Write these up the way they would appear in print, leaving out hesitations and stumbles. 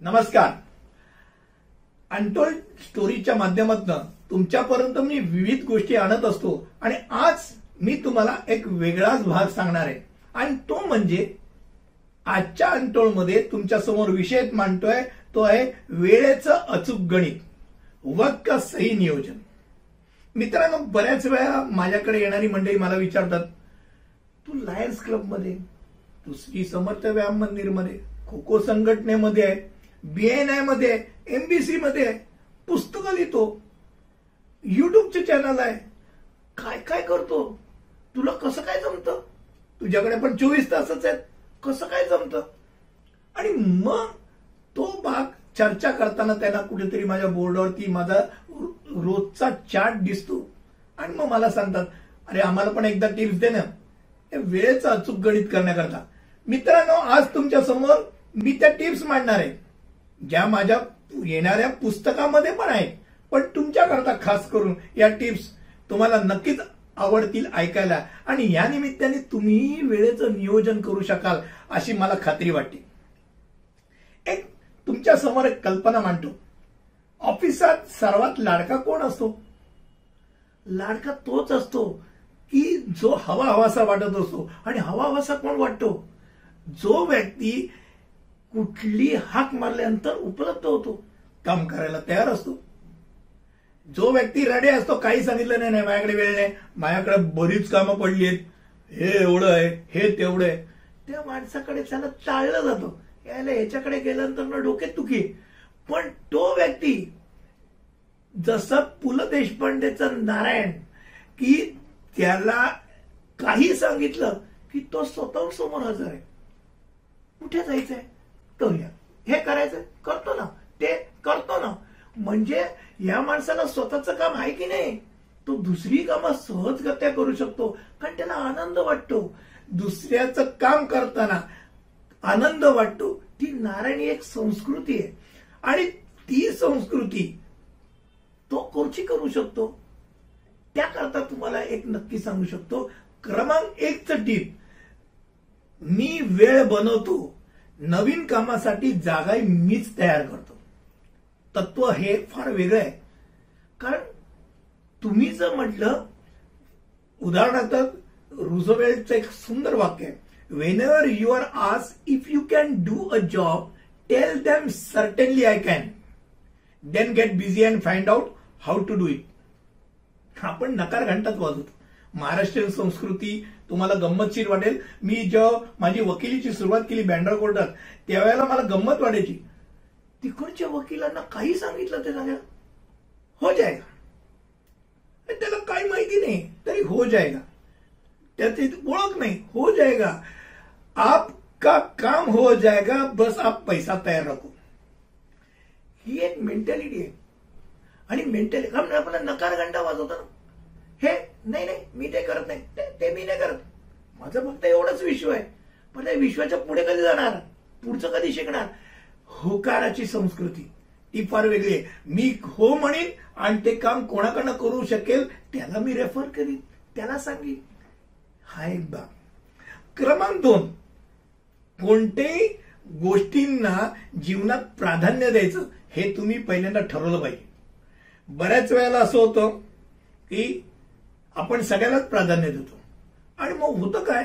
नमस्कार. अनटोल्ड स्टोरीच्या माध्यमातून तुमच्यापर्यंत मी विविध गोष्टी आणत असतो आणि आज मी तुम्हाला एक वेगळाच भाग सांगणार आहे आणि तो म्हणजे आजच्या अनटोल्ड मध्ये तुमच्या समोर विषय मांडतोय तो आहे वेळेचं अचूक गणित, वक्त का सही नियोजन. मित्रांनो, बऱ्याच वेळा माझ्याकडे येणारी मंडळी मला विचारतात, तू लायन्स क्लब मध्ये, तू श्री समर्थ व्यायाम मंदिर मध्ये, खो खो संघटनेमध्ये आहे, BNI मध्ये आहे, MBC मध्ये आहे, पुस्तकं लिहितो, युट्यूबचे चॅनल आहे, काय काय करतो, तुला कसं काय जमतं, तुझ्याकडे पण 24 तासच आहेत, कसं काय जमतं. आणि मग तो भाग चर्चा करताना त्यांना कुठेतरी माझ्या बोर्डवरती माझा रोजचा चार्ट दिसतो आणि मग मला सांगतात, अरे आम्हाला पण एकदा टिप्स दे ना वेळेचं अचूक गणित करण्याकरता. मित्रांनो, आज तुमच्या समोर मी त्या टिप्स मांडणार आहे ज्या माझ्या येणाऱ्या पुस्तकामध्ये पण आहेत, पण तुमच्याकरता खास करून या टिप्स तुम्हाला नक्कीच आवडतील ऐकायला आणि या निमित्ताने तुम्ही वेळेचं नियोजन करू शकाल अशी मला खात्री वाटते. एक तुमच्या समोर एक कल्पना मांडतो. ऑफिसात सर्वात लाडका कोण असतो? लाडका तोच असतो की जो हवा हवासा वाटत असतो. आणि हवा हवासा कोण वाटतो? जो व्यक्ती कुठली हाक मारल्यानंतर उपलब्ध होतो, काम करायला तयार असतो. जो व्यक्ती रेडी असतो, काही सांगितलं नाही, माझ्याकडे वेळ नाही, माझ्याकडे बरीच कामं पडली आहेत, हे एवढं आहे, हे तेवढं आहे, त्या माणसाकडे त्याला टाळलं जातं. यायला ह्याच्याकडे गेल्यानंतर डोक्यात दुखी. पण तो व्यक्ती जसं पु ल देशपांडेचं नारायण, की त्याला काही सांगितलं की तो स्वतःहून समोर हजर आहे. कुठे जायचंय करूया, हे करायचंय करतो ना, ते करतो ना. म्हणजे या माणसाला स्वतःचं काम आहे की नाही, तो दुसरी कामं सहजगत्या करू शकतो कारण त्याला आनंद वाटतो. दुसऱ्याचं काम करताना आनंद वाटतो. ती नारायणी एक संस्कृती आहे आणि ती संस्कृती तो कोची करू शकतो. त्याकरता तुम्हाला एक नक्की सांगू शकतो, क्रमांक 1चं टीप, मी वेळ बनवतो, नवीन कामासाठी जागा मीच तयार करतो. तत्व हे फार वेगळं आहे. कारण तुम्ही जर म्हटलं, उदाहरणार्थ रुझवेल्टचं एक सुंदर वाक्य आहे, whenever you are asked if you can do a job, tell them certainly I can. Then get busy and find out how to do it. आपण नकार घंटाच वाजवतो. महाराष्ट्रीयन संस्कृती तुम्हाला गंमतशीर वाटेल. मी जेव्हा माझी वकिलीची सुरुवात केली बँड्रा कोर्टात, त्यावेळेला मला गंमत वाटायची. तिकडच्या वकिलांना काही सांगितलं ते सांगा हो जाएगा, त्याला काही माहिती नाही तरी हो जाएगा, त्याची ओळख नाही, हो जाएगा, आपका काम हो जाएगा, बस आप पैसा तयार रखो. ही एक मेंटॅलिटी आहे. आणि मेंटॅलिटी आपल्याला नकार घंटा वाजवतो ना, हे नाही नाही मी ते करत नाही, ते मी नाही करत, माझं फक्त एवढंच विश्व आहे. पण त्या विश्वाच्या पुढे कधी जाणार, पुढचं कधी शिकणार? होकाराची संस्कृती ती फार वेगळी आहे. मी हो म्हणेन आणि ते काम कोणाकडनं करू शकेल त्याला मी रेफर करीन, त्याला सांगेन. हा एक भाग. क्रमांक 2, कोणत्याही गोष्टींना जीवनात प्राधान्य द्यायचं हे तुम्ही पहिल्यांदा ठरवलं पाहिजे. बऱ्याच वेळेला असं होतं की आपण सगळ्यालाच प्राधान्य देतो आणि मग होतं काय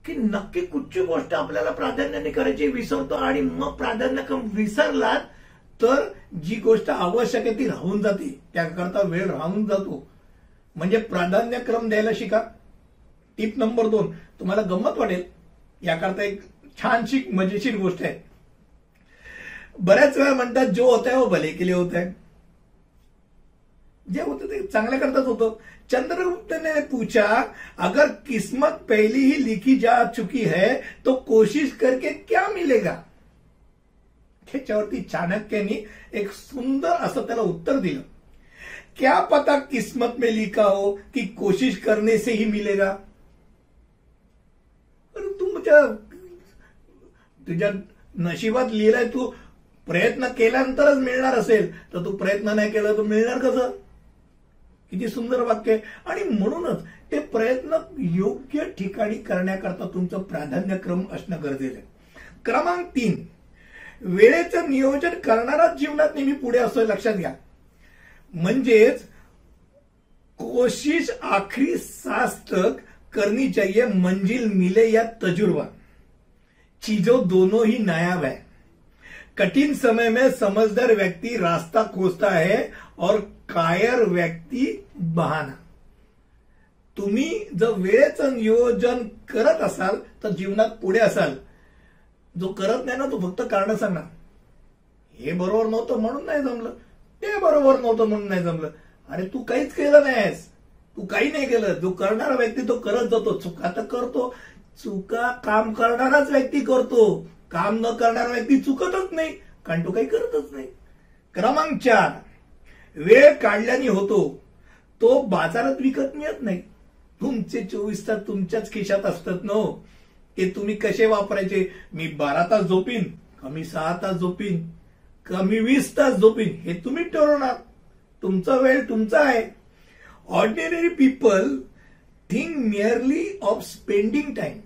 की नक्की कुठची गोष्ट आपल्याला प्राधान्याने करायची विसरतो आणि मग प्राधान्यक्रम विसरलात तर जी गोष्ट आवश्यक आहे ती राहून जाते, त्याकरता वेळ राहून जातो. म्हणजे प्राधान्यक्रम द्यायला शिका. टिप नंबर 2 तुम्हाला गंमत वाटेल, याकरता एक छानशी मजेशीर गोष्ट आहे. बऱ्याच वेळा म्हणतात, जो होता है वो भले के लिए होता है. जे होतं ते चांगल्या करताच होतं. चंद्रगुप्त ने पूछा, अगर किस्मत पहले ही लिखी जा चुकी है तो कोशिश करके क्या मिलेगा. त्याच्यावरती चाणक्यानी एक सुंदर असं त्याला उत्तर दिलं, क्या पता किस्मत में लिखा हो कि कोशिश करने से ही मिलेगा. तुझ्या नशिबात लिहिलंय, तू प्रयत्न केल्यानंतरच मिळणार असेल तर तू प्रयत्न नाही केला तर मिळणार कसं. किती सुंदर वाक्य आहे. आणि म्हणूनच ते प्रयत्न योग्य ठिकाणी करण्याकरता तुमचं प्राधान्यक्रम असणं गरजेचं आहे. क्रमांक 3, वेळेचं नियोजन करणाराच जीवनात नेहमी पुढे असतो, लक्षात घ्या. म्हणजेच कोशिश आखरी सांस तक करनी चाहिए, मंजिल मिले या तजुर्बा, चीजों दोनों ही नायाब है. कठिन समय में समझदार व्यक्ति रास्ता खोजता है और कायर व्यक्ती बहाना. तुम्ही जर वेळेचं नियोजन करत असाल तर जीवनात पुढे असाल. जो करत नाही ना तो फक्त कारण सांगणार, हे बरोबर नव्हतं म्हणून नाही जमलं, ते बरोबर नव्हतं म्हणून नाही जमलं. अरे तू काहीच केलं नाहीस, तू काही नाही केलं. जो करणारा व्यक्ती तो करत जातो. चुका तर करतो, चुका काम करणाराच व्यक्ती करतो. काम न करणारा व्यक्ती चुकतच नाही, कारण तो काही करतच नाही. क्रमांक 4, वेळ काढल्याने होतो तो बाजारात विकत मिळत नाही. तुमचे 24 तास तुमच्याच खिशात असतात ना, ते तुम्ही कसे वापरायचे. मी 12 तास झोपीन, कमी 6 तास झोपीन, कमी 20 तास झोपीन, हे तुम्ही ठरवणार. तुमचा वेळ तुमचा आहे. Ordinary people think merely of spending time.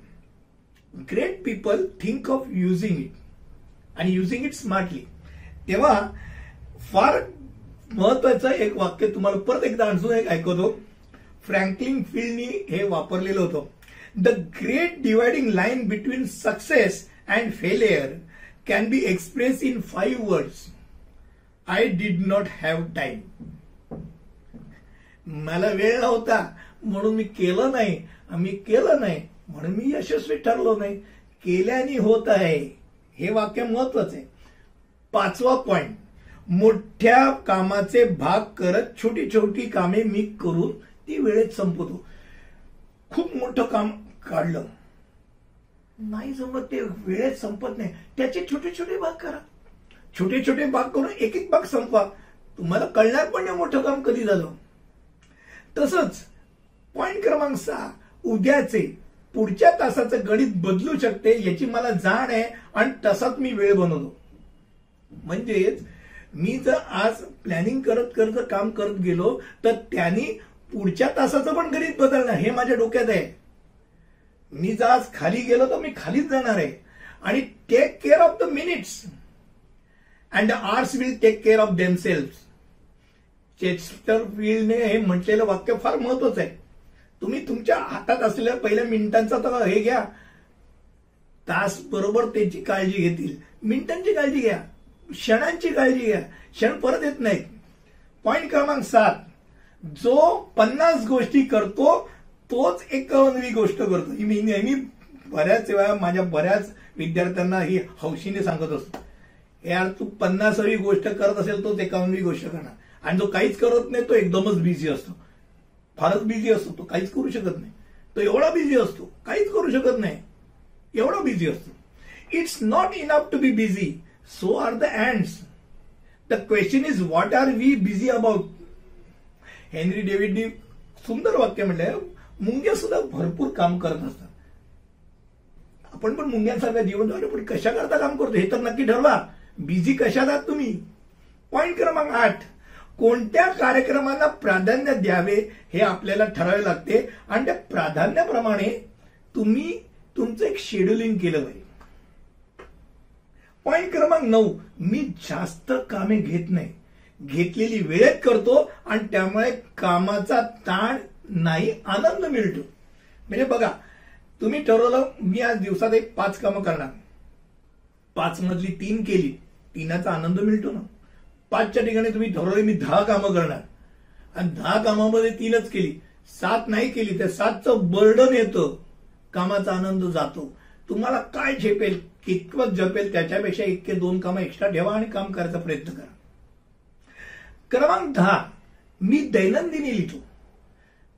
Great people think of using it आणि युझिंग इट स्मार्टली. तेव्हा फार महत्वाचं एक वाक्य तुम्हाला परत एकदा अजून एक ऐकवतो. फ्रँकलिन फिल्डनी हे वापरलेलं होतं. The great dividing line between success and failure can be express in 5 words. I did not have time. मला वेळ नव्हता म्हणून मी केलं नाही, मी केलं नाही म्हणून मी यशस्वी ठरलो नाही. केल्याने होत आहे, हे वाक्य महत्वाचं आहे. 5वा पॉइंट, मोठ्या कामाचे भाग करत छोटी छोटी कामे मी करून ती वेळेत संपवतो. खूप मोठं काम काढलं नाही जमत, ते वेळेत संपत नाही, त्याचे छोटे छोटे भाग करा. छोटे छोटे भाग करून एक एक भाग संपवा. तुम्हाला कळणार पण नाही मोठं काम कधी झालं. तसंच पॉइंट क्रमांक 6, उद्याचे पुढच्या तासाचं गणित बदलू शकते याची मला जाण आहे आणि तसाच मी वेळ बनवतो. म्हणजेच मी जर आज प्लॅनिंग करत करत काम करत गेलो तर त्यांनी पुढच्या तासाचं पण गणित बदलणार, हे माझ्या डोक्यात आहे. मी जर आज खाली गेलो तर मी खालीच जाणार आहे. आणि take care of the minutes and the hours will take care of themselves. चेस्टरफील्डने हे म्हटलेलं वाक्य फार महत्वाचं आहे. तुम्ही तुमच्या हातात असलेल्या पहिल्या मिनिटांचा तर हे घ्या, तास बरोबर त्याची काळजी घेतील. मिनिटांची काळजी घ्या, क्षणांची काळजी घ्या, क्षण परत येत नाहीत. पॉइंट क्रमांक 7, जो 50 गोष्टी करतो तोच 51वी गोष्ट करतो. मी नेहमी बऱ्याच वेळा माझ्या बऱ्याच विद्यार्थ्यांना ही हौशीने सांगत असतो, यार तू 50वी गोष्ट करत असेल तोच 51वी गोष्ट करणार. आणि जो काहीच करत नाही तो एकदमच बिझी असतो, फारच बिझी असतो, तो काहीच करू शकत नाही. तो एवढा बिझी असतो, काहीच करू शकत नाही, एवढा बिझी असतो. It's not enough to be busy, so are the ants. The question is what are we busy about. Henry डेव्हिडनी सुंदर वाक्य म्हटलंय, मुंग्या सुद्धा भरपूर काम करत असतात. आपण पण मुंग्यांसारखं जीवन जगतो, पण कशा करता काम करतो हे तर नक्की ठरवा. बिझी कशात आहात तुम्ही. पॉइंट क्रमांक 8, कोणत्या कार्यक्रमांना प्राधान्य द्यावे हे आपल्याला ठरावे लागते आणि त्या प्राधान्याप्रमाणे तुम्ही तुमचं एक शेड्युलिंग केलं पाहिजे. पॉइंट क्रमांक 9, मी जास्त कामे घेत नाही, घेतलेली वेळेत करतो आणि त्यामुळे कामाचा ताण नाही, आनंद मिळतो. म्हणजे बघा, तुम्ही ठरवलं मी आज दिवसात 5 कामं करणार, 5 मधली 3 केली, 3चा आनंद मिळतो ना. 5च्या ठिकाणी तुम्ही ठरवलं मी 10 कामं करणार आणि 10 कामामध्ये 3च केली, 7 नाही केली, त्या 7चं बर्डन येतं, कामाचा आनंद जातो. तुम्हाला काय झेपेल, कितपत झेपेल त्याच्यापेक्षा 1-2 कामं एक्स्ट्रा ठेवा आणि काम करायचा प्रयत्न करा. क्रमांक 10, मी दैनंदिनी लिहितो.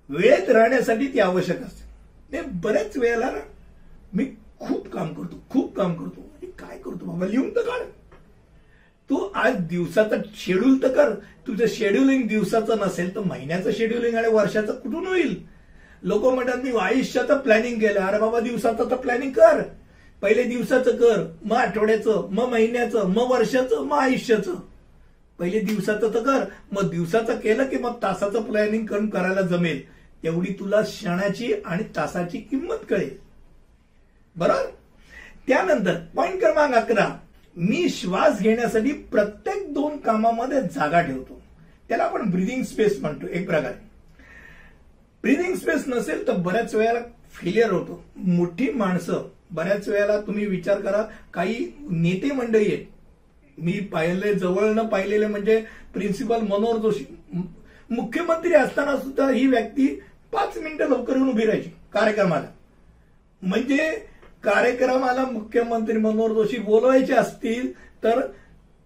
वेळेत राहण्यासाठी ती आवश्यक असते. बऱ्याच वेळेला ना मी खूप काम करतो. काय करतो बाबा, लिहून तर काढ. तू आज दिवसाचं शेड्यूल तर कर. तुझं शेड्युलिंग दिवसाचं नसेल तर महिन्याचं शेड्युलिंग आणि वर्षाचं कुठून होईल. लोक म्हणतात मी आयुष्याचं प्लॅनिंग केलं. अरे बाबा, दिवसाचं तर प्लॅनिंग कर. पहिले दिवसाचं कर, मग आठवड्याचं, मग महिन्याचं, मग वर्षाचं, मग आयुष्याचं. पहिले दिवसाचं तर कर, मग दिवसाचं केलं की मग तासाचं प्लॅनिंग करून करायला जमेल. तेवढी तुला क्षणाची आणि तासाची किंमत कळेल. बरोबर. त्यानंतर पॉइंट क्रमांक 11, मी श्वास घेण्यासाठी प्रत्येक 2 कामामध्ये जागा ठेवतो. त्याला आपण ब्रीदिंग स्पेस म्हणतो एक प्रकारे. ब्रीदिंग स्पेस नसेल तर बऱ्याच वेळेला फेलियर होतो. मोठी माणसं बऱ्याच वेळेला तुम्ही विचार करा, काही नेते मंडळी आहेत मी पाहिले, जवळ न पाहिलेले म्हणजे प्रिन्सिपल मनोहर जोशी, मुख्यमंत्री असताना सुद्धा ही व्यक्ती 5 मिनिटं लवकर येऊन उभी राहायची कार्यक्रमाला. म्हणजे कार्यक्रमाला मुख्यमंत्री मनोहर जोशी बोलवायचे असतील तर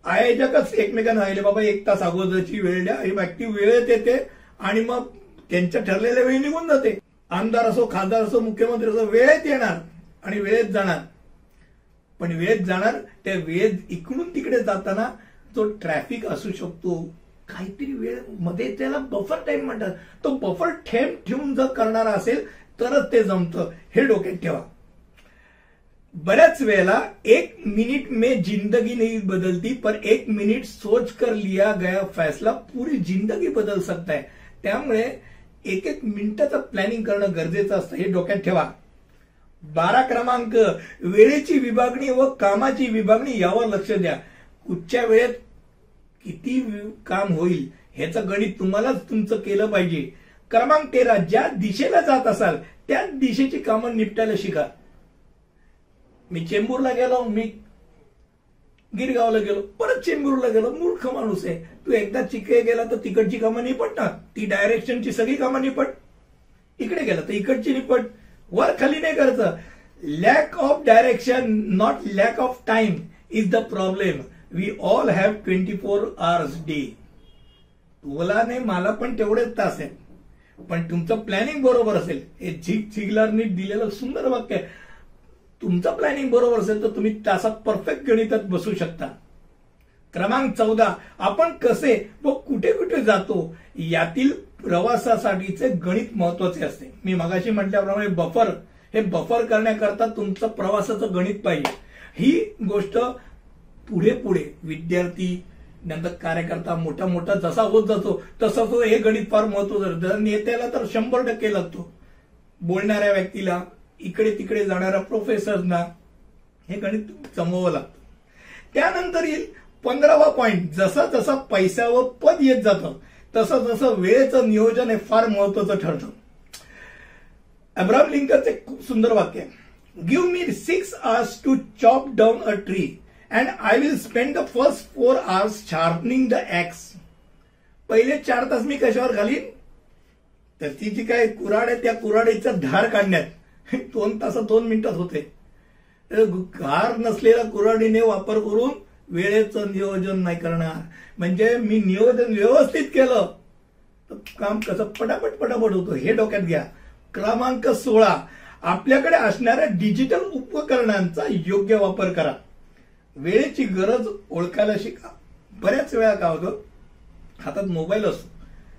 आयोजकच एकमेकांना राहिले, बाबा 1 तास अगोदरची वेळ द्या. ही व्यक्ती वेळेत येते आणि मग त्यांच्या ठरलेल्या वेळी निघून जाते. आमदार असो, खासदार असो, मुख्यमंत्री असो, वेळेत येणार आणि वेळेत जाणार. पण वेळेत जाणार, त्या वेळेत इकडून तिकडे जाताना जो ट्रॅफिक असू शकतो, काहीतरी वेळ मध्ये, त्याला बफर टाइम म्हणतात. तो बफर ठेवून जर करणारा असेल तरच ते जमतं, हे डोक्यात ठेवा. बऱ्याच वेळेला 1 मिनिट में जिंदगी नहीं बदलती, पर 1 मिनिट सोच कर लिया गया फैसला पूरी जिंदगी बदल सकता है. त्यामुळे 1 मिनिटाचं प्लॅनिंग करणं गरजेचं असतं, हे डोक्यात ठेवा. 12 क्रमांक, वेळेची विभागणी व कामाची विभागणी यावर लक्ष द्या. कुठच्या वेळेत किती काम होईल ह्याचं गणित तुम्हालाच तुमचं केलं पाहिजे. क्रमांक 13, ज्या दिशेला जात असाल त्या दिशेची कामं निपटायला शिका. मी चेंबूरला गेलो, मी गिरगावला गेलो, परत चेंबूरला गेलो. मूर्ख माणूस आहे तू. एकदा चिके गेला तर तिकडची कामं निपटणार, ती डायरेक्शनची सगळी कामं निपट. इकडे गेला तर इकडची निपट. वर खाली नाही करायचं. Lack of direction not lack of time is the problem. We all have 24 hours day. तुला नाही, मला पण तेवढेच तास आहेत, पण तुमचं प्लॅनिंग बरोबर असेल. हे झिगलारनी दिलेलं सुंदर वाक्य आहे. तुमचं प्लॅनिंग बरोबर असेल तर तुम्ही तासात परफेक्ट गणितात बसू शकता. क्रमांक 14, आपण कसे व कुठे कुठे जातो यातील प्रवासासाठीचे गणित महत्वाचे असते. मी मगाशी म्हटल्याप्रमाणे हे बफर करण्याकरता तुमचं प्रवासाचं गणित पाहिजे. ही गोष्ट पुढे पुढे विद्यार्थी नंतर कार्यकर्ता मोठा मोठा जसा होत जातो तसा तो हे गणित फार महत्वाचं. नेत्याला तर 100% लागतो. बोलणाऱ्या व्यक्तीला, इकडे तिकडे जाणाऱ्या प्रोफेसरना हे गणित जमवावं लागतं. त्यानंतर येईल 15वा पॉइंट, जसा जसा पैसा व पद येत जातं तसं तसं वेळेचं नियोजन हे फार महत्वाचं ठरतं. अब्राहम लिंकनचं एक खूप सुंदर वाक्य आहे. Give me 6 hours to chop down a tree and I will spend the first 4 hours sharpening the axe. पहिले 4 तास मी कशावर घालीन, तर ती जी काय कुऱ्हाड आहे त्या कुऱ्हाडीचा धार काढण्यात 2 तासात 2 मिनिटात होते. धार नसलेल्या कुऱ्हाडीने वापर करून वेळेचं नियोजन नाही करणार. म्हणजे मी नियोजन व्यवस्थित केलं तर काम कसं पटापट होतं, हे डोक्यात घ्या. क्रमांक 16, आपल्याकडे असणाऱ्या डिजिटल उपकरणांचा योग्य वापर करा. वेळेची गरज ओळखायला शिका. बऱ्याच वेळा काय होतं, हातात मोबाईल असतो,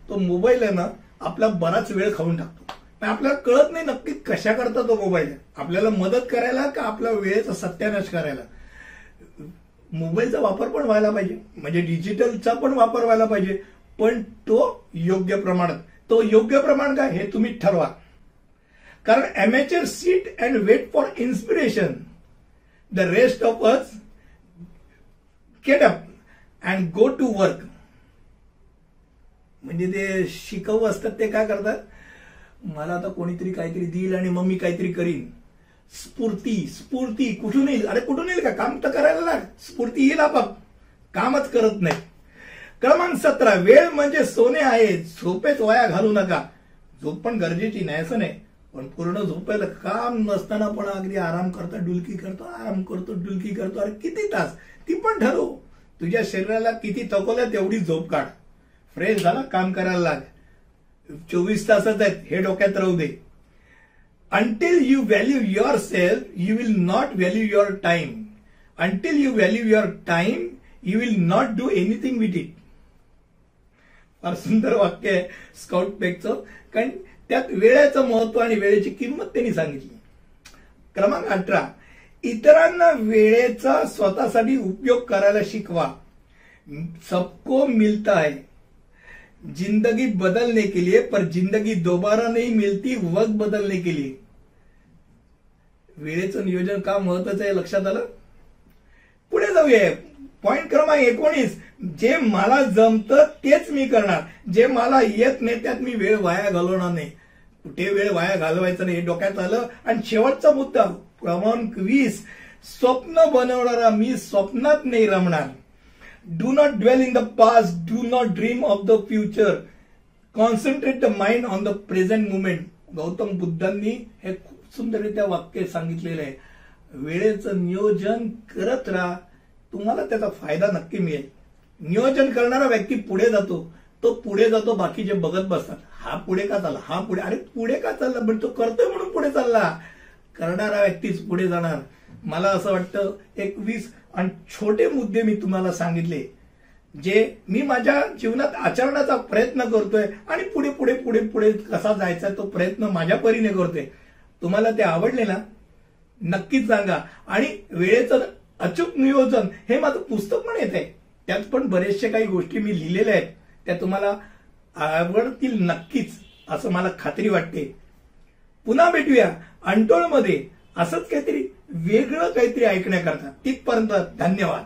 तो मोबाईल आहे ना आपला बराच वेळ खाऊन टाकतो. आपल्याला कळत नाही नक्की कशा करता तो मोबाईल आहे, आपल्याला मदत करायला का आपल्या वेळेचा सत्यानाश करायला. मोबाईलचा वापर पण व्हायला पाहिजे, म्हणजे डिजिटलचा पण वापर व्हायला पाहिजे, पण तो योग्य प्रमाणात. तो योग्य प्रमाण काय हे तुम्ही ठरवा. कारण amateur sit and wait for inspiration, the rest of us get up and go to work. म्हणजे ते शिकवू असतात ते काय करतात, मला आता कोणीतरी काहीतरी देईल आणि मग मी काहीतरी करीन. स्फूर्ती कुठून येईल, अरे कुठून येईल का, काम तर करायला लाग. स्फूर्ती येईल आपाप, कामच करत नाही. क्रमांक 17, वेळ म्हणजे सोने आहे, झोपेत वाया घालू नका. झोप पण गरजेची नाही असं नाही, पण पूर्ण झोपायला काम नसताना पण अगदी आराम करता डुलकी करतो, आराम करतो डुलकी करतो. अरे किती तास, ती पण ठरव. तुझ्या शरीराला किती थकवलं तेवढी झोप काढ. फ्रेश झाला काम करायला लाग. 24 तासच आहेत हे डोक्यात राहू दे. Until you value yourself, you will not value your time. Until you value your time, you will not do anything with it. फार सुंदर वाक्य आहे स्काउट पेकचं, कारण त्यात वेळेचं महत्व आणि वेळेची किंमत त्यांनी सांगितली. क्रमांक 18, इतरांना वेळेचा स्वतःसाठी उपयोग करायला शिकवा. सबको मिलता है, जिंदगी बदलने के लिए, पर जिंदगी दोबारा नहीं मिलती वक्त बदलने के लिए. वेळेचं नियोजन का महत्वाचं आहे लक्षात आलं. पुढे जाऊया. पॉइंट क्रमांक 19, जे मला जमतं तेच मी करणार, जे मला येत नाही त्यात मी वेळ वाया घालवणार नाही. कुठे वेळ वाया घालवायचं नाही हे डोक्यात आलं. आणि शेवटचा मुद्दा क्रमांक 20, स्वप्न बनवणारा मी स्वप्नात नाही रमणार. Do not dwell in the past, do not dream of the future, concentrate the mind on the present moment. Gautam बुद्धांनी हे खूप सुंदररित्या वाक्य सांगितलेलं आहे. वेळेचं नियोजन करत राहा, तुम्हाला त्याचा फायदा नक्की मिळेल. नियोजन करणारा व्यक्ती पुढे जातो, तो पुढे जातो, बाकीचे बघत बसतात. हा पुढे का चालला, हा पुढे, अरे पुढे का चालला, पण तो करतोय म्हणून पुढे चालला. करणारा व्यक्तीच पुढे जाणार. मला असं वाटतं 21 आणि छोटे मुद्दे मी तुम्हाला सांगितले, जे मी माझ्या जीवनात आचरणाचा प्रयत्न करतोय आणि पुढे पुढे पुढे पुढे कसा जायचा तो प्रयत्न माझ्या परीने करतोय. तुम्हाला ते आवडले ना, नक्कीच सांगा. आणि वेळेचं अचूक नियोजन हे माझं पुस्तक पण येत आहे, त्यात पण बरेचशा काही गोष्टी मी लिहिलेल्या आहेत, त्या तुम्हाला आवडतील नक्कीच, असं मला खात्री वाटते. पुन्हा भेटूया अनटोल्डमध्ये असंच काहीतरी वेगळं काहीतरी ऐकण्याकरता. तिथपर्यंत धन्यवाद.